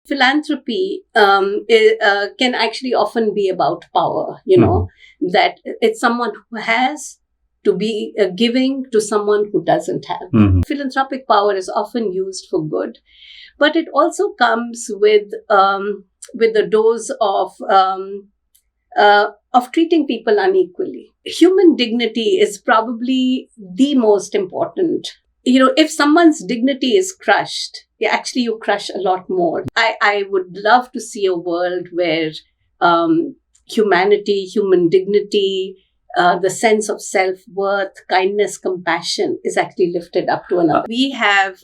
Philanthropy can actually often be about power, that it's someone who has to be giving to someone who doesn't have. Philanthropic power is often used for good, but it also comes with the dose of treating people unequally. Human dignity is probably the most important. If someone's dignity is crushed, you crush a lot more. I would love to see a world where humanity, human dignity, the sense of self-worth, kindness, compassion is actually lifted up to another. We have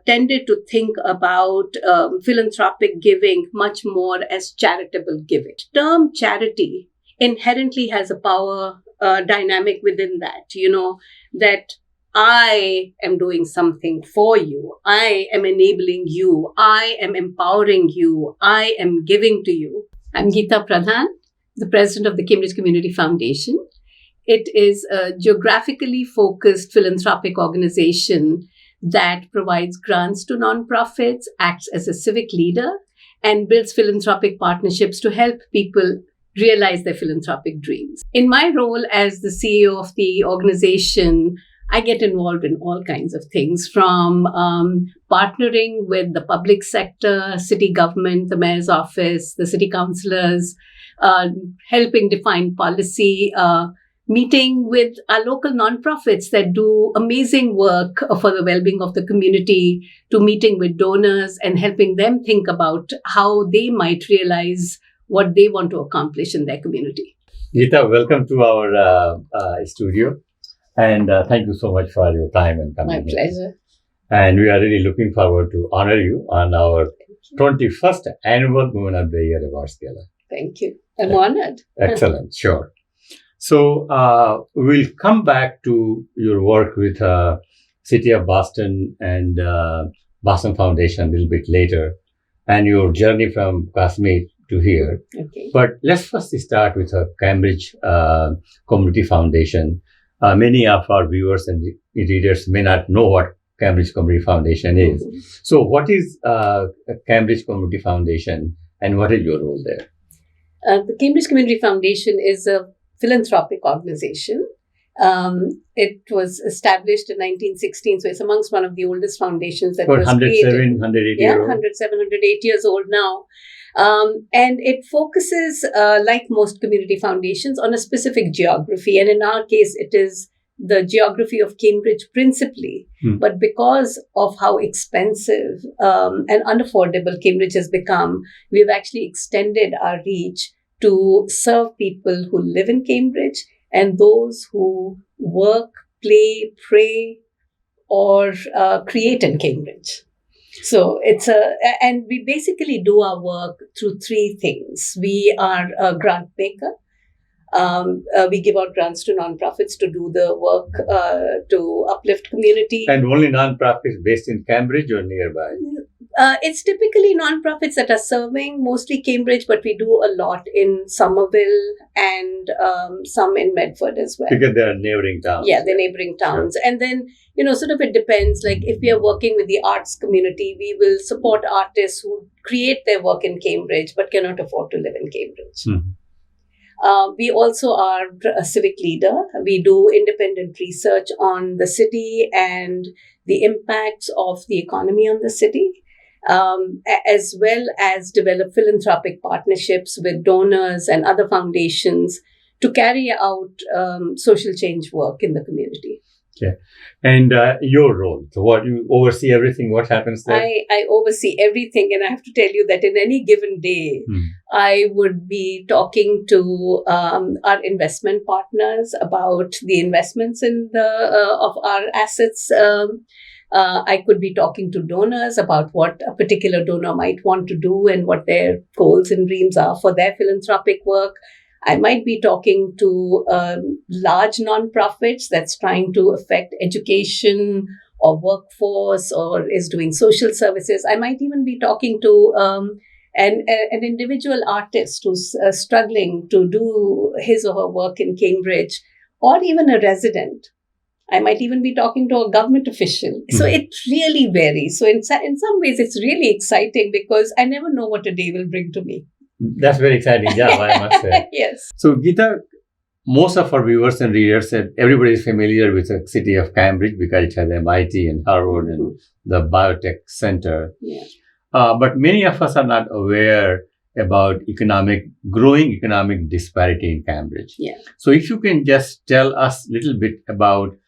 tended to think about philanthropic giving much more as charitable giving. The term charity inherently has a power dynamic within that, that I am doing something for you. I am enabling you. I am empowering you. I am giving to you. I'm Geeta Pradhan, the president of the Cambridge Community Foundation. It is a geographically focused philanthropic organization that provides grants to nonprofits, acts as a civic leader, and builds philanthropic partnerships to help people realize their philanthropic dreams. In my role as the CEO of the organization, I get involved in all kinds of things, from partnering with the public sector, city government, the mayor's office, the city councillors, helping define policy, meeting with our local nonprofits that do amazing work for the well-being of the community, to meeting with donors and helping them think about how they might realize what they want to accomplish in their community. Geeta, welcome to our studio. And thank you so much for your time and coming. My pleasure. And we are really looking forward to honor you on our 21st annual Women of the Year Awards Gala. Thank you. I'm honored. Excellent. Sure. So we'll come back to your work with City of Boston and Boston Foundation a little bit later, and your journey from Kashmir to here. Okay. But let's first start with Cambridge Community Foundation. Many of our viewers and readers may not know what Cambridge Community Foundation is. Mm-hmm. So what is Cambridge Community Foundation and what is your role there? The Cambridge Community Foundation is a philanthropic organization. It was established in 1916, so it's amongst one of the oldest foundations that was created. 108 years old. 108 years old now. And it focuses, like most community foundations, on a specific geography. And in our case, it is the geography of Cambridge principally. But because of how expensive and unaffordable Cambridge has become, we've actually extended our reach to serve people who live in Cambridge and those who work, play, pray, or create in Cambridge. So and we basically do our work through three things. We are a Grantmaker. We give out grants to nonprofits to do the work to uplift community. And only nonprofits based in Cambridge or nearby? It's typically nonprofits that are serving mostly Cambridge, but we do a lot in Somerville and some in Medford as well. Because they're neighboring towns. Yeah, they're neighboring towns. Sure. And then, sort of it depends. Like if we are working with the arts community, we will support artists who create their work in Cambridge but cannot afford to live in Cambridge. We also are a civic leader. We do independent research on the city and the impacts of the economy on the city, as well as develop philanthropic partnerships with donors and other foundations to carry out social change work in the community. Okay. And your role, so what you oversee everything, what happens there? I oversee everything, and I have to tell you that in any given day, I would be talking to our investment partners about the investments in of our assets. I could be talking to donors about what a particular donor might want to do and what their goals and dreams are for their philanthropic work. I might be talking to large nonprofits that's trying to affect education or workforce or is doing social services. I might even be talking to an individual artist who's struggling to do his or her work in Cambridge, or even a resident. I might even be talking to a government official. So it really varies. So in some ways, it's really exciting because I never know what a day will bring to me. That's very exciting job, I must say. Yes. So Geeta, most of our viewers and readers said everybody is familiar with the city of Cambridge because it has MIT and Harvard and the biotech center. Yeah. But many of us are not aware about growing economic disparity in Cambridge. Yeah. So if you can just tell us a little bit about,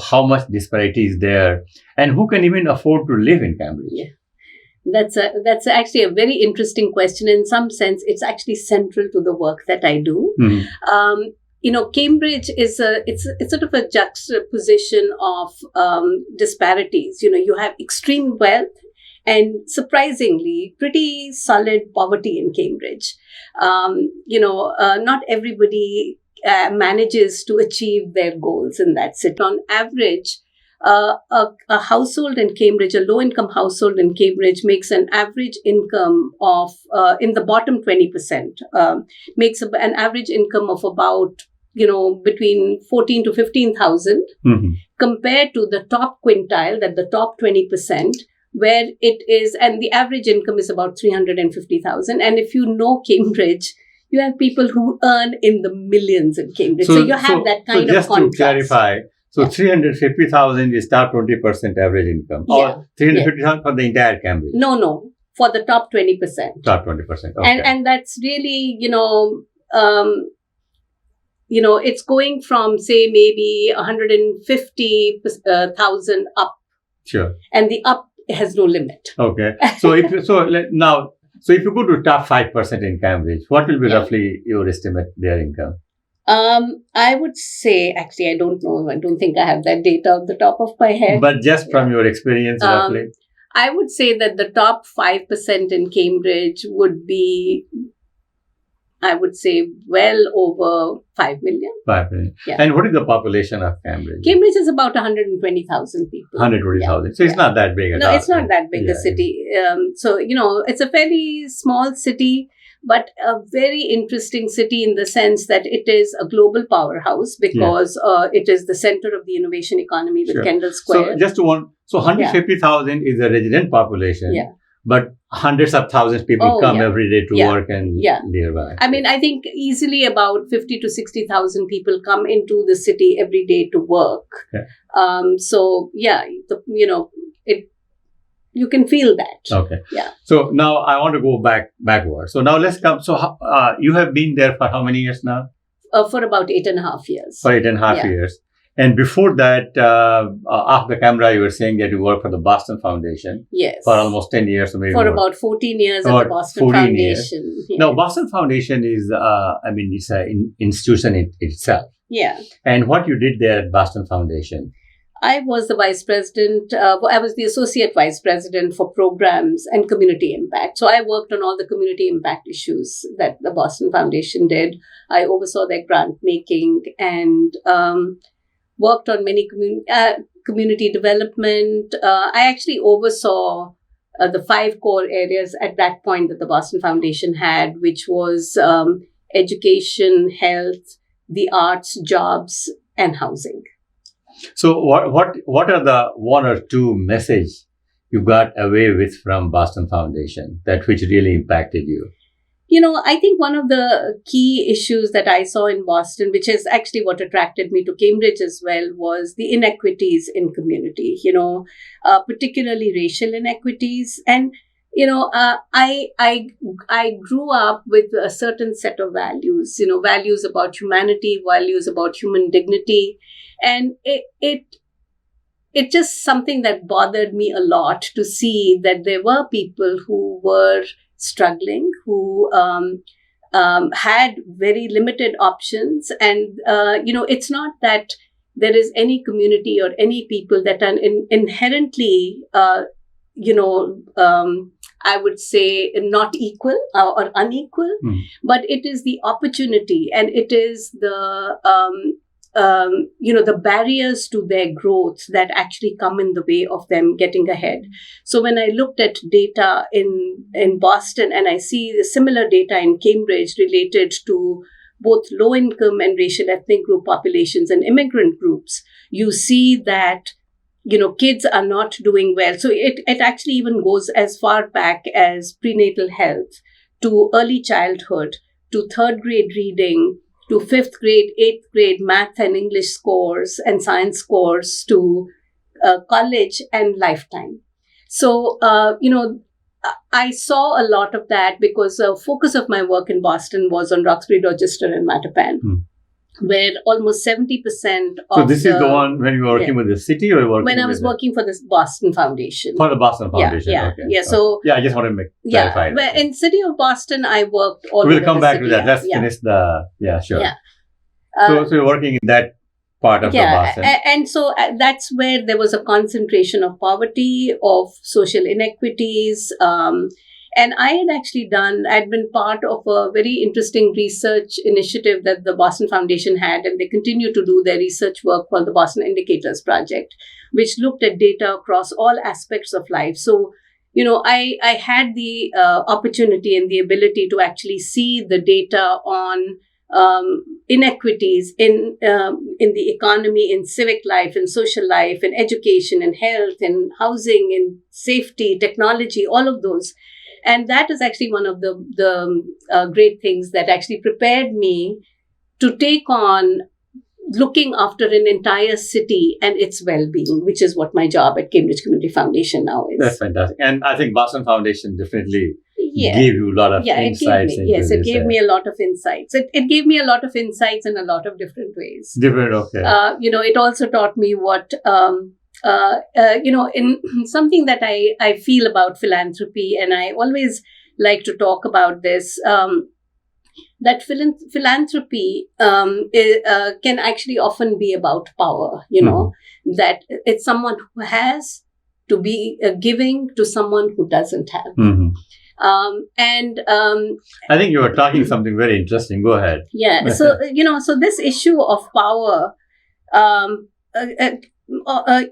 how much disparity is there and who can even afford to live in Cambridge? Yeah. That's actually a very interesting question. In some sense, it's actually central to the work that I do. Cambridge is it's sort of a juxtaposition of disparities. You have extreme wealth and surprisingly pretty solid poverty in Cambridge. Not everybody manages to achieve their goals in that city. On average, a household in Cambridge, a low-income household in Cambridge makes an average income of, in the bottom 20%, makes an average income of about, between 14 to 15,000 compared to the top quintile, that the top 20%, where it is, and the average income is about 350,000. And if you know Cambridge, you have people who earn in the millions in Cambridge. So you have that kind of contrast. Just to clarify, 350,000 is top 20% average income, or 350,000 for the entire Cambridge? No, for the top 20%. Top 20%, okay. And that's really, it's going from, say, maybe 150,000 up. Sure. And the up has no limit. Okay. So if you go to top 5% in Cambridge, what will be roughly your estimate their income? I would say, actually, I don't know. I don't think I have that data off the top of my head. But just from your experience, roughly? I would say that the top 5% in Cambridge would be, I would say, well over 5 million. 5 million. Yeah. And what is the population of Cambridge? Cambridge is about 120,000 people. 120,000. So it's not that big at all. No, it's not that big a city. So, it's a fairly small city, but a very interesting city in the sense that it is a global powerhouse because it is the center of the innovation economy with Kendall Square. So 150,000 is the resident population. Yeah. But hundreds of thousands people come every day to work and nearby. I mean, I think easily about 50 to 60,000 people come into the city every day to work. Okay. You can feel that. Okay. Yeah. So now I want to go backward. So now let's come. So you have been there for how many years now? For about 8.5 years. For 8.5 years. And before that, off the camera, you were saying that you worked for the Boston Foundation. Yes. For almost 10 years. Or maybe for about 14 years at the Boston Foundation. Yes. Now, Boston Foundation is, it's an institution itself. Yeah. And what you did there at Boston Foundation? I was the vice president. I was the associate vice president for programs and community impact. So I worked on all the community impact issues that the Boston Foundation did. I oversaw their grant making and worked on many community development. I actually oversaw the 5 core areas at that point that the Boston Foundation had, which was education, health, the arts, jobs, and housing. So what are the 1 or 2 messages you got away with from Boston Foundation that which really impacted you? I think one of the key issues that I saw in Boston, which is actually what attracted me to Cambridge as well, was the inequities in community, particularly racial inequities. And, I grew up with a certain set of values, values about humanity, values about human dignity. And it just something that bothered me a lot to see that there were people who were struggling, who had very limited options. And, it's not that there is any community or any people that are inherently, I would say not equal or unequal, but it is the opportunity and it is the barriers to their growth that actually come in the way of them getting ahead. So when I looked at data in Boston and I see the similar data in Cambridge related to both low income and racial ethnic group populations and immigrant groups, you see that, kids are not doing well. So it actually even goes as far back as prenatal health, to early childhood, to third grade reading, to fifth grade, eighth grade math and English scores and science scores, to college and lifetime. So, I saw a lot of that because the focus of my work in Boston was on Roxbury, Dorchester, and Mattapan, where almost 70% of So this is the one when you were working with the city, or working when I was working for this Boston Foundation. For the Boston Foundation, Yeah. okay. So I just want to clarify that. Well, in city of Boston, I worked all We'll over come the back city. to that. Let's finish the, sure. Yeah. So you're working in that part of the Boston. And so that's where there was a concentration of poverty, of social inequities. And I'd been part of a very interesting research initiative that the Boston Foundation had, and they continue to do their research work called the Boston Indicators Project, which looked at data across all aspects of life. So, I had the opportunity and the ability to actually see the data on inequities in the economy, in civic life, in social life, in education, in health, in housing, in safety, technology, all of those. And that is actually one of the great things that actually prepared me to take on looking after an entire city and its well-being, which is what my job at Cambridge Community Foundation now is. That's fantastic. And I think Boston Foundation definitely gave you a lot of insights. It gave me a lot of insights. It gave me a lot of insights in a lot of different ways. Okay. It also taught me what, in something that I feel about philanthropy, and I always like to talk about this, that philanthropy can actually often be about power, that it's someone who has to be giving to someone who doesn't have. I think you were talking something very interesting. Go ahead. Yeah. So, so this issue of power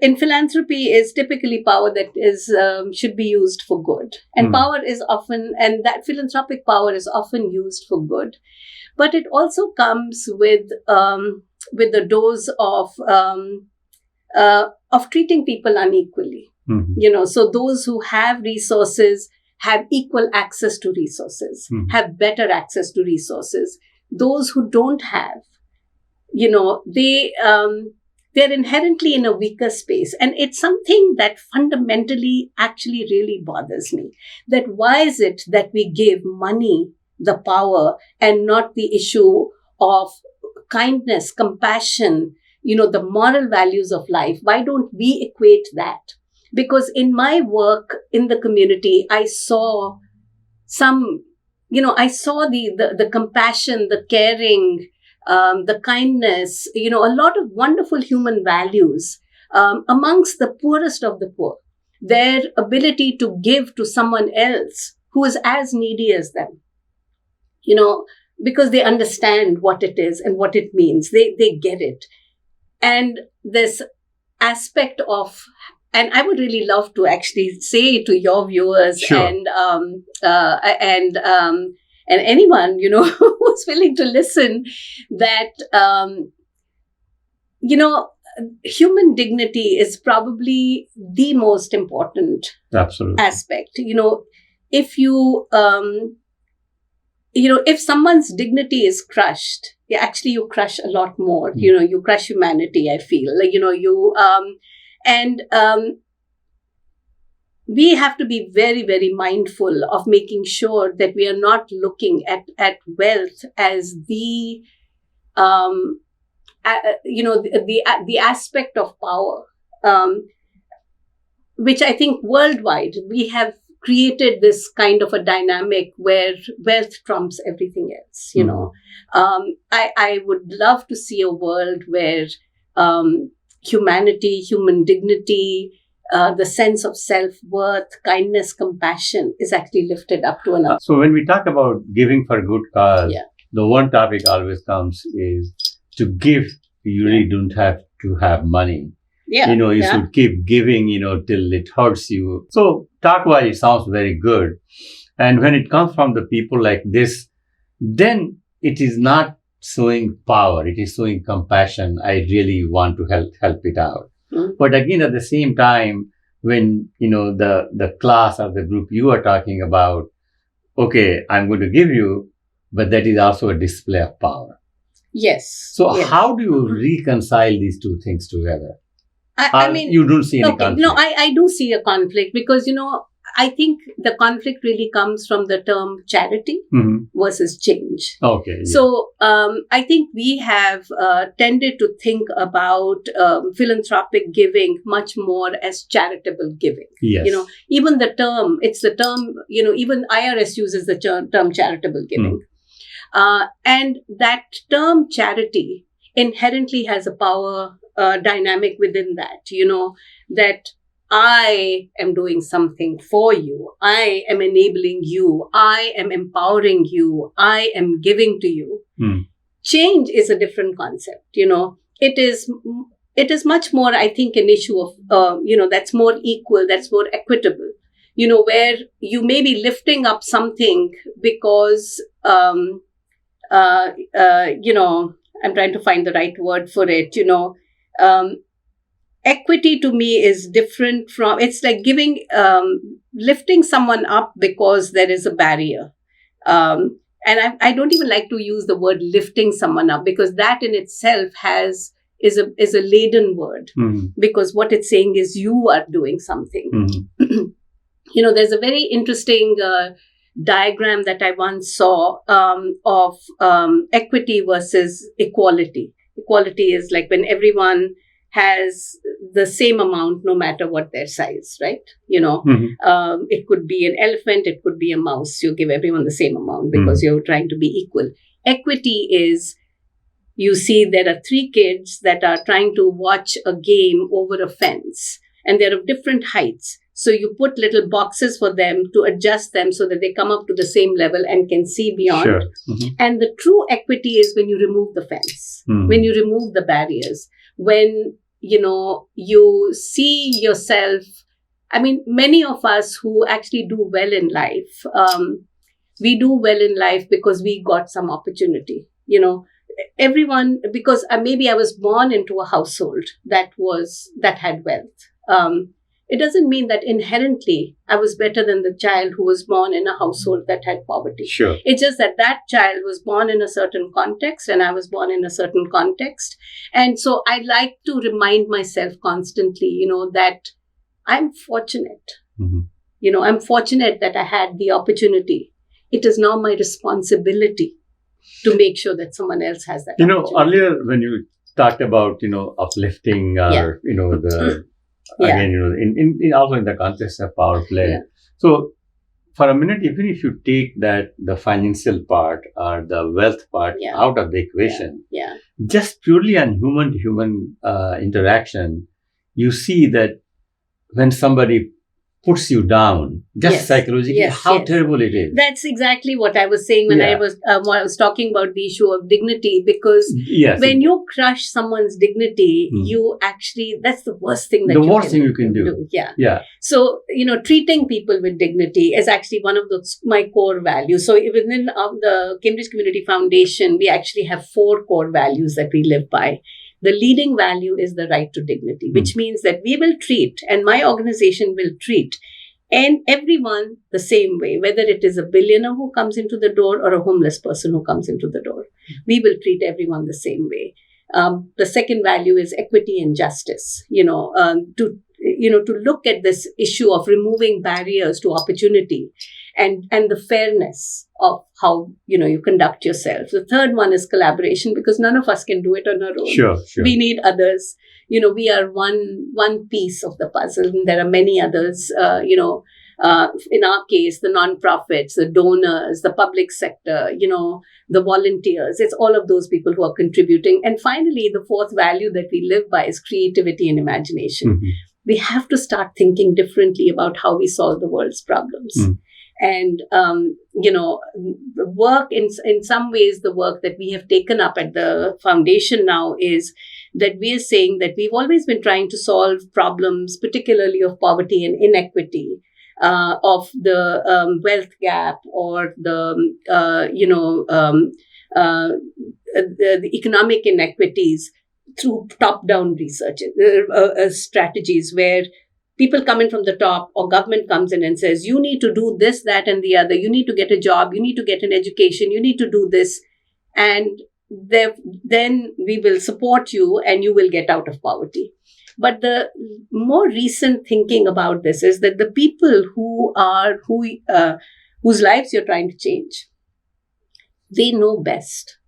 in philanthropy is typically power that is should be used for good. And power is often, and that philanthropic power is often used for good. But it also comes with the dose of treating people unequally. So those who have resources have equal access to resources, have better access to resources. Those who don't have, they're inherently in a weaker space. And it's something that fundamentally actually really bothers me. That why is it that we give money the power and not the issue of kindness, compassion, the moral values of life? Why don't we equate that? Because in my work in the community, I saw the compassion, the caring, the kindness, a lot of wonderful human values amongst the poorest of the poor. Their ability to give to someone else who is as needy as them, because they understand what it is and what it means. They get it. And this aspect of, and I would really love to actually say to your viewers and anyone, who's willing to listen, that, human dignity is probably the most important aspect. If you, if someone's dignity is crushed, you crush a lot more. You crush humanity, I feel. We have to be very, very mindful of making sure that we are not looking at wealth as the aspect of power, which I think worldwide we have created this kind of a dynamic where wealth trumps everything else. I would love to see a world where humanity, human dignity, the sense of self-worth, kindness, compassion is actually lifted up to another. So when we talk about giving for good cause, the one topic always comes is to give. You really don't have to have money. You should keep giving, till it hurts you. So talk-wise, it sounds very good. And when it comes from the people like this, then it is not showing power. It is showing compassion. I really want to help it out. But again, at the same time, when the class or the group you are talking about, okay, I'm going to give you, but that is also a display of power. Yes. So yes. how do you reconcile these two things together? I mean, you don't see any conflict? No, I do see a conflict because, I think the conflict really comes from the term charity versus change. Okay. Yeah. So I think we have tended to think about philanthropic giving much more as charitable giving. Yes. Even it's the term, even IRS uses the term charitable giving. And that term charity inherently has a power dynamic within that, that I am doing something for you. I am enabling you. I am empowering you. I am giving to you. Change is a different concept. It is much more, I think, an issue of, that's more equal, that's more equitable, where you may be lifting up something because, I'm trying to find the right word for it, equity to me is different from, it's like lifting someone up because there is a barrier. And I don't even like to use the word lifting someone up because that in itself is a laden word because what it's saying is you are doing something. There's a very interesting diagram that I once saw of equity versus equality. Equality is like when everyone has the same amount no matter what their size, right? It could be an elephant, it could be a mouse. You give everyone the same amount because you're trying to be equal. Equity is, you see there are 3 kids that are trying to watch a game over a fence and they're of different heights. So you put little boxes for them to adjust them so that they come up to the same level and can see beyond. Sure. And the true equity is when you remove the fence, when you remove the barriers, when you see yourself. I mean, many of us who actually do well in life, we do well in life because we got some opportunity. Everyone, because maybe I was born into a household that had wealth. It doesn't mean that inherently I was better than the child who was born in a household that had poverty. Sure. It's just that child was born in a certain context and I was born in a certain context. And so I like to remind myself constantly, that I'm fortunate. I'm fortunate that I had the opportunity. It is now my responsibility to make sure that someone else has that opportunity. Earlier when you talked about, uplifting or, the... Again, in also in the context of power play. Yeah. So, for a minute, even if you take the financial part or the wealth part out of the equation, just purely on human-to-human interaction, you see that when somebody puts you down, just psychologically, how terrible it is. That's exactly what I was saying when I was talking about the issue of dignity, because when you crush someone's dignity, you actually, that's the worst thing that you can do. Yeah. So, treating people with dignity is actually one of my core values. So within the Cambridge Community Foundation, we actually have 4 core values that we live by. The leading value is the right to dignity, which means that we will treat, and my organization will treat, and everyone the same way, whether it is a billionaire who comes into the door or a homeless person who comes into the door. We will treat everyone the same way. The second value is equity and justice, to look at this issue of removing barriers to opportunity and the fairness of how, you conduct yourself. The third one is collaboration, because none of us can do it on our own. Sure. We need others. We are one piece of the puzzle, and there are many others, in our case, the nonprofits, the donors, the public sector, the volunteers. It's all of those people who are contributing. And finally, the fourth value that we live by is creativity and imagination. We have to start thinking differently about how we solve the world's problems. And, the work, in some ways, the work that we have taken up at the foundation now is that we are saying that we've always been trying to solve problems, particularly of poverty and inequity, of the wealth gap, or the, the economic inequities through top-down research strategies where people come in from the top or government comes in and says, you need to do this, that, and the other. You need to get a job. You need to get an education. You need to do this. And then we will support you and you will get out of poverty. But the more recent thinking about this is that the people whose lives you're trying to change, they know best.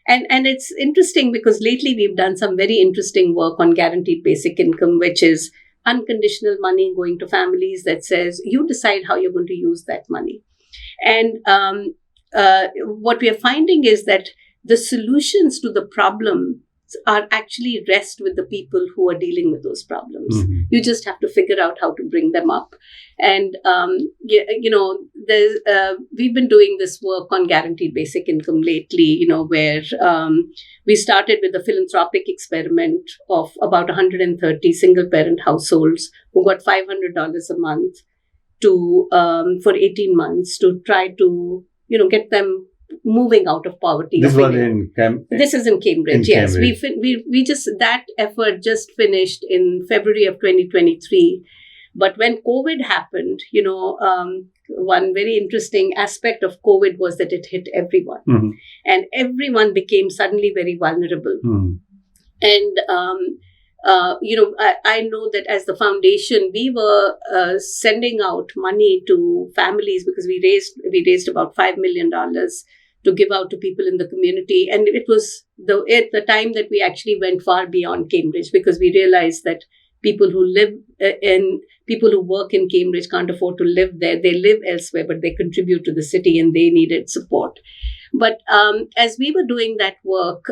And it's interesting because lately we've done some very interesting work on guaranteed basic income, which is unconditional money going to families that says you decide how you're going to use that money. And what we are finding is that the solutions to the problem are actually rest with the people who are dealing with those problems. Mm-hmm. You just have to figure out how to bring them up. And, we've been doing this work on guaranteed basic income lately, where we started with a philanthropic experiment of about 130 single parent households who got $500 a month for 18 months to try to, get them moving out of poverty. This was in This is in Cambridge. Yes, we just that effort just finished in February of 2023. But when COVID happened, one very interesting aspect of COVID was that it hit everyone, mm-hmm. and everyone became suddenly very vulnerable. Mm-hmm. And I know that as the foundation, we were sending out money to families because we raised about $5 million to give out to people in the community. And it was at the time that we actually went far beyond Cambridge, because we realized that people who work in Cambridge can't afford to live there. They live elsewhere, but they contribute to the city and they needed support. But as we were doing that work,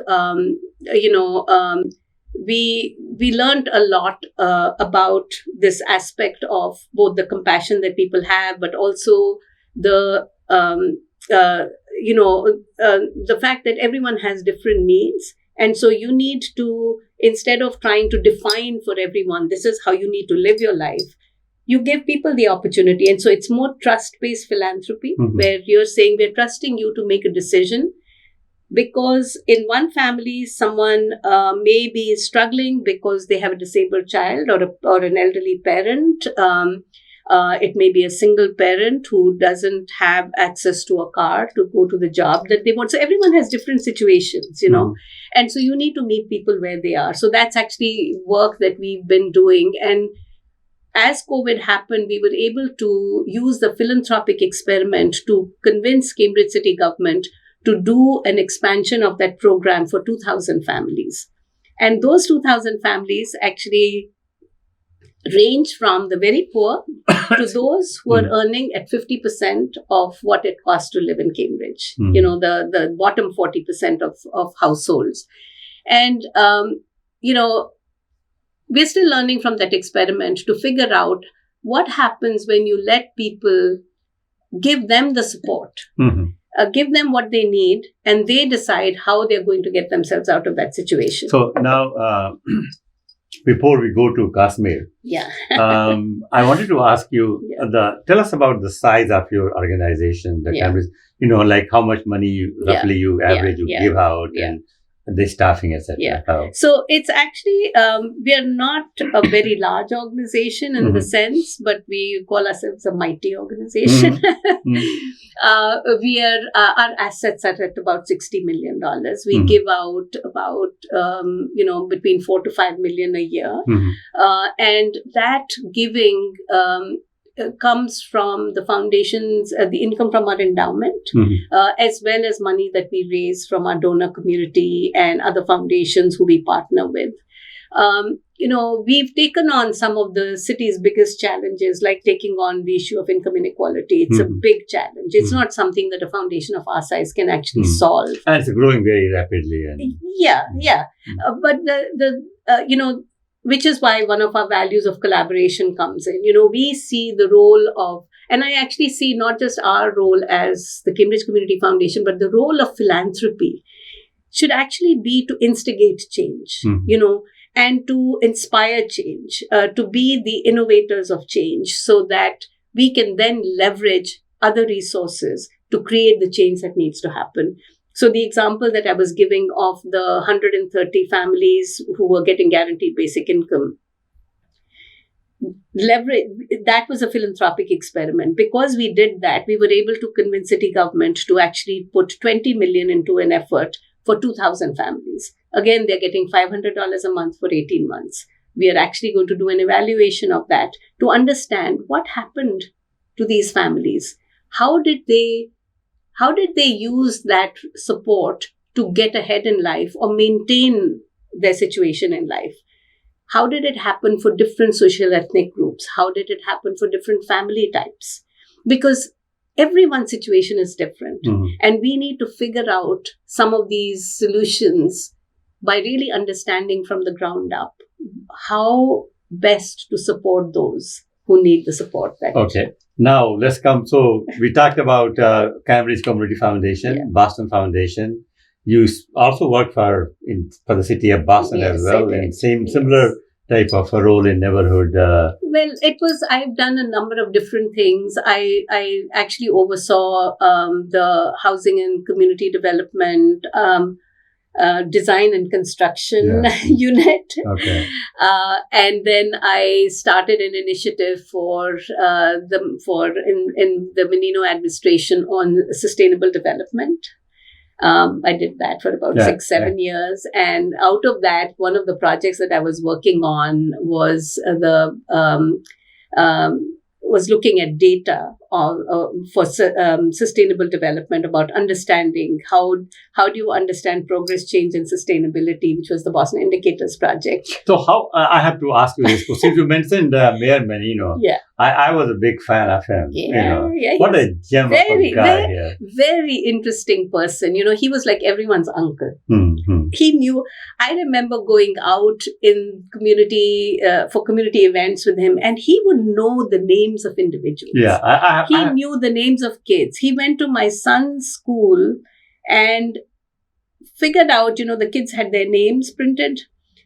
we learned a lot about this aspect of both the compassion that people have, but also the fact that everyone has different needs. And so you need to, instead of trying to define for everyone, this is how you need to live your life, you give people the opportunity. And so it's more trust-based philanthropy, mm-hmm. where you're saying, we're trusting you to make a decision. Because in one family, someone may be struggling because they have a disabled child or an elderly parent. It may be a single parent who doesn't have access to a car to go to the job that they want. So everyone has different situations, Mm-hmm. And so you need to meet people where they are. So that's actually work that we've been doing. And as COVID happened, we were able to use the philanthropic experiment to convince Cambridge City Government to do an expansion of that program for 2,000 families. And those 2,000 families actually range from the very poor to those who are earning at 50% of what it costs to live in Cambridge, the bottom 40% of households. And, we're still learning from that experiment to figure out what happens when you let people give them the support. Mm-hmm. Give them what they need, and they decide how they're going to get themselves out of that situation. So now, before we go to Kashmir, I wanted to ask you, tell us about the size of your organization, Cambridge, like how much money roughly you average you give out and the staffing, etc. Yeah. So it's actually, we are not a very large organization in the sense, but we call ourselves a mighty organization. Our assets are at about $60 million. We give out about, between 4 to 5 million a year. And that giving comes from the foundations, the income from our endowment, as well as money that we raise from our donor community and other foundations who we partner with. We've taken on some of the city's biggest challenges, like taking on the issue of income inequality. It's a big challenge. It's not something that a foundation of our size can actually solve. And it's growing very rapidly. But which is why one of our values of collaboration comes in. We see the role of, and I actually see not just our role as the Cambridge Community Foundation, but the role of philanthropy should actually be to instigate change, and to inspire change, to be the innovators of change so that we can then leverage other resources to create the change that needs to happen. So the example that I was giving of the 130 families who were getting guaranteed basic income, that was a philanthropic experiment. Because we did that, we were able to convince city government to actually put 20 million into an effort for 2,000 families. Again, they're getting $500 a month for 18 months. We are actually going to do an evaluation of that to understand what happened to these families. How did they use that support to get ahead in life or maintain their situation in life? How did it happen for different social ethnic groups? How did it happen for different family types? Because everyone's situation is different. Mm-hmm. And we need to figure out some of these solutions by really understanding from the ground up how best to support those who need the support. Okay. Now let's come. So we talked about Cambridge Community Foundation, Boston Foundation. You also work for the city of Boston as well, and similar type of a role in neighborhood. Well, I've done a number of different things. I actually oversaw the housing and community development, design and construction unit. Okay. And then I started an initiative in the Menino administration on sustainable development. I did that for about 6-7 years. And out of that, one of the projects that I was working on was was looking at data for sustainable development, about understanding how do you understand progress, change, and sustainability, which was the Boston Indicators project. So how I have to ask you this, since you mentioned Mayor Menino, I was a big fan of him. What a gem of a guy. Very interesting person. He was like everyone's uncle. Mm-hmm. He knew. I remember going out in community for community events with him, and he would know the names of individuals. Yeah, he knew the names of kids. He went to my son's school and figured out, the kids had their names printed.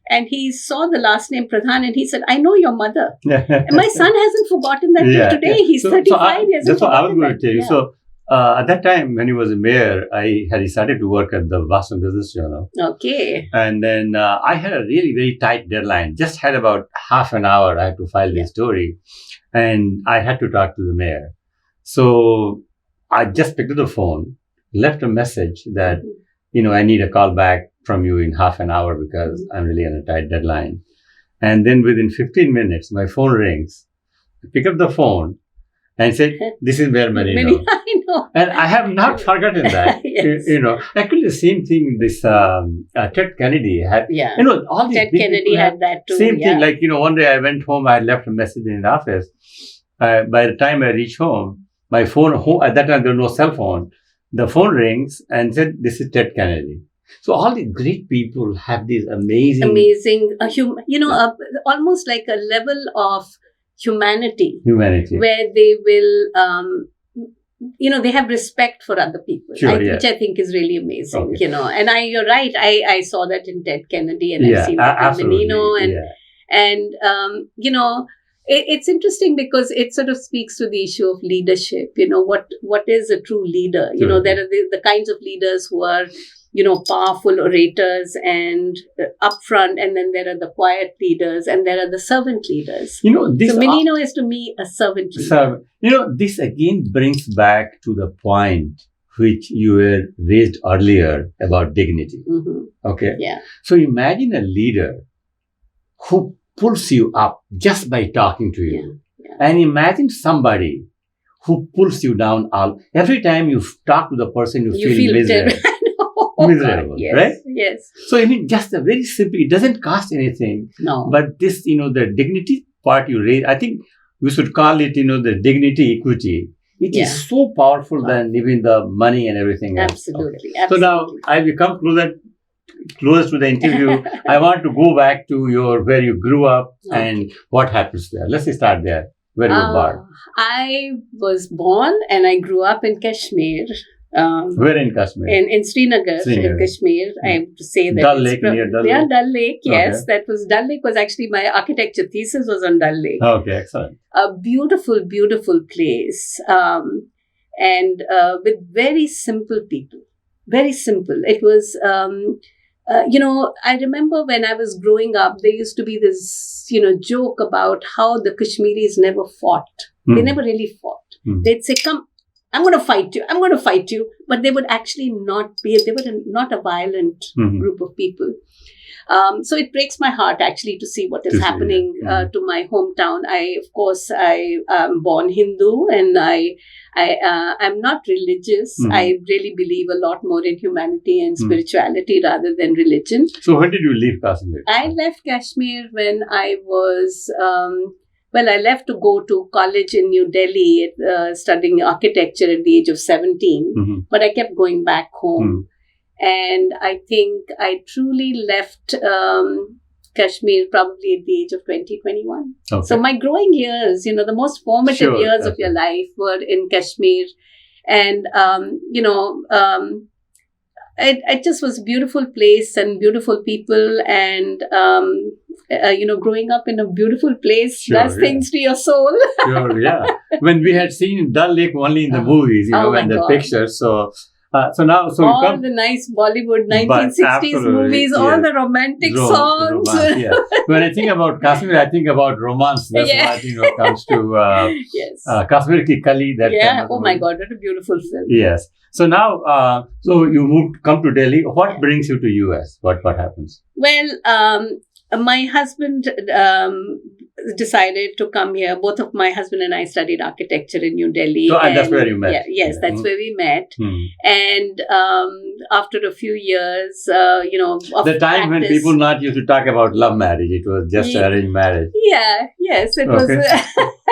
And he saw the last name Pradhan and he said, I know your mother. And my son hasn't forgotten that till today. He's 35 years old. That's what I was going to tell you. So at that time, when he was a mayor, I had decided to work at the Boston Business Journal. Okay. And then I had a really very tight deadline. Just had about half an hour. I had to file this story. And I had to talk to the mayor. So I just picked up the phone, left a message that, I need a call back from you in half an hour because I'm really on a tight deadline. And then within 15 minutes, my phone rings. I pick up the phone and say, this is Mayor Menino. I know. And I have not forgotten that. Yes. Actually the same thing this Ted Kennedy had. Yeah. All these Ted Kennedy had that too. Same thing. Like, one day I went home, I left a message in the office. By the time I reach home, my phone, at that time there was no cell phone. The phone rings and said, this is Ted Kennedy. So all these great people have these amazing, almost like a level of humanity, where they will, they have respect for other people, which I think is really amazing. Okay. And you're right. I saw that in Ted Kennedy, and I've seen that in Menino, and it's interesting because it sort of speaks to the issue of leadership. What is a true leader? There are the kinds of leaders who are, powerful orators and upfront, and then there are the quiet leaders, and there are the servant leaders. So Menino is to me a servant leader. This again brings back to the point which you were raised earlier about dignity. Mm-hmm. Okay. Yeah. So imagine a leader who pulls you up just by talking to you. Yeah. And imagine somebody who pulls you down. Every time you talk to the person, you feel miserable. Miserable, yes, right? Yes. So, just a very simple, it doesn't cost anything. No. But this, the dignity part you raise, I think we should call it, the dignity equity. It is so powerful than even the money and everything else. Absolutely. Okay. So now, as we come close to the interview, I want to go back to where you grew up and what happens there. Let's start there. Where you were born. I was born and I grew up in Kashmir. Where in Kashmir? In Srinagar, in Kashmir. I have to say that. Dal Lake, near Dal Lake? Yeah, Dal Lake, yes. Okay. Dal Lake was actually, my architecture thesis was on Dal Lake. Okay, excellent. A beautiful, beautiful place. And with very simple people. very simple. It was, I remember when I was growing up, there used to be this, joke about how the Kashmiris never fought. They never really fought. They'd say, come, I'm going to fight you. I'm going to fight you. But they would actually they were not a violent group of people. So it breaks my heart actually to see what is happening to my hometown. I am born Hindu, and I'm not religious. I really believe a lot more in humanity and spirituality rather than religion. So when did you leave Kashmir? I left Kashmir when I was, I left to go to college in New Delhi, studying architecture at the age of 17. But I kept going back home. And I think I truly left Kashmir probably at the age of 20, 21. Okay. So my growing years, the most formative years of your life were in Kashmir. And, it just was a beautiful place and beautiful people. And, growing up in a beautiful place does things to your soul. Sure, yeah. When we had seen Dal Lake only in the movies, and the pictures. So now, all the nice Bollywood 1960s movies, all the romantic songs. When I think about Kashmir, I think about romance. That's what comes to Kashmir Ki Kali. Oh my God, what a beautiful film. Yes. So now, so you come to Delhi. What brings you to US? What happens? Well, my husband decided to come here. Both of my husband and I studied architecture in New Delhi. So, and that's where you met. That's where we met. And after a few years, of the time when people not used to talk about love marriage, it was just arranged marriage. It was.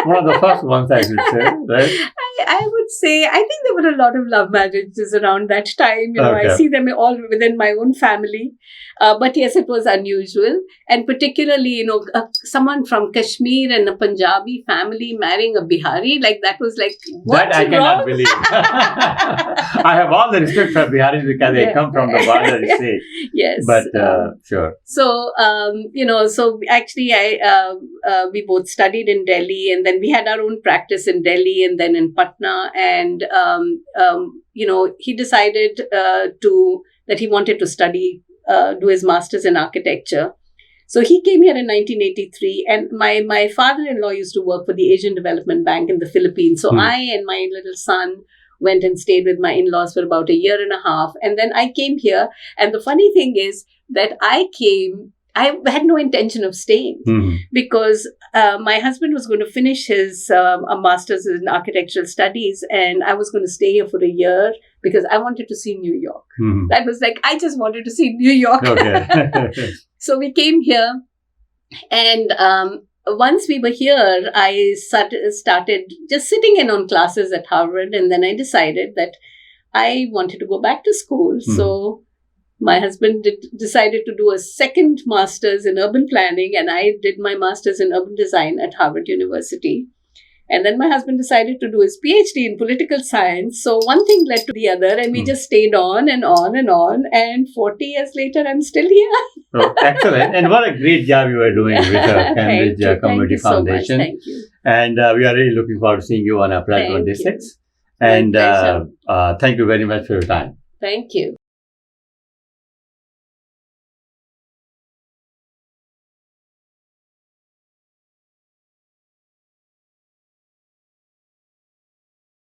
One of the first ones, I should say, right? I would say, I think there were a lot of love marriages around that time. I see them all within my own family. But yes, it was unusual. And particularly, someone from Kashmir and a Punjabi family marrying a Bihari, that was that I cannot believe. I have all the respect for Biharis because they come from the border state. Yes. But sure. So, so actually we both studied in Delhi, and then we had our own practice in Delhi and then in Patna. And, he decided that he wanted to study, do his master's in architecture. So he came here in 1983, and my father-in-law used to work for the Asian Development Bank in the Philippines. So I and my little son went and stayed with my in-laws for about a year and a half. And then I came here. And the funny thing is that I had no intention of staying because my husband was going to finish his a master's in architectural studies, and I was going to stay here for a year because I wanted to see New York. That was I just wanted to see New York. Okay. So we came here, and once we were here, I started just sitting in on classes at Harvard, and then I decided that I wanted to go back to school. So my husband decided to do a second master's in urban planning, and I did my master's in urban design at Harvard University. And then my husband decided to do his PhD in political science. So one thing led to the other, and we just stayed on and on and on. And 40 years later, I'm still here. Oh, excellent. And what a great job you are doing with the Cambridge Community Foundation. So much. Thank you. And we are really looking forward to seeing you on April 26th. And thank you very much for your time. Thank you.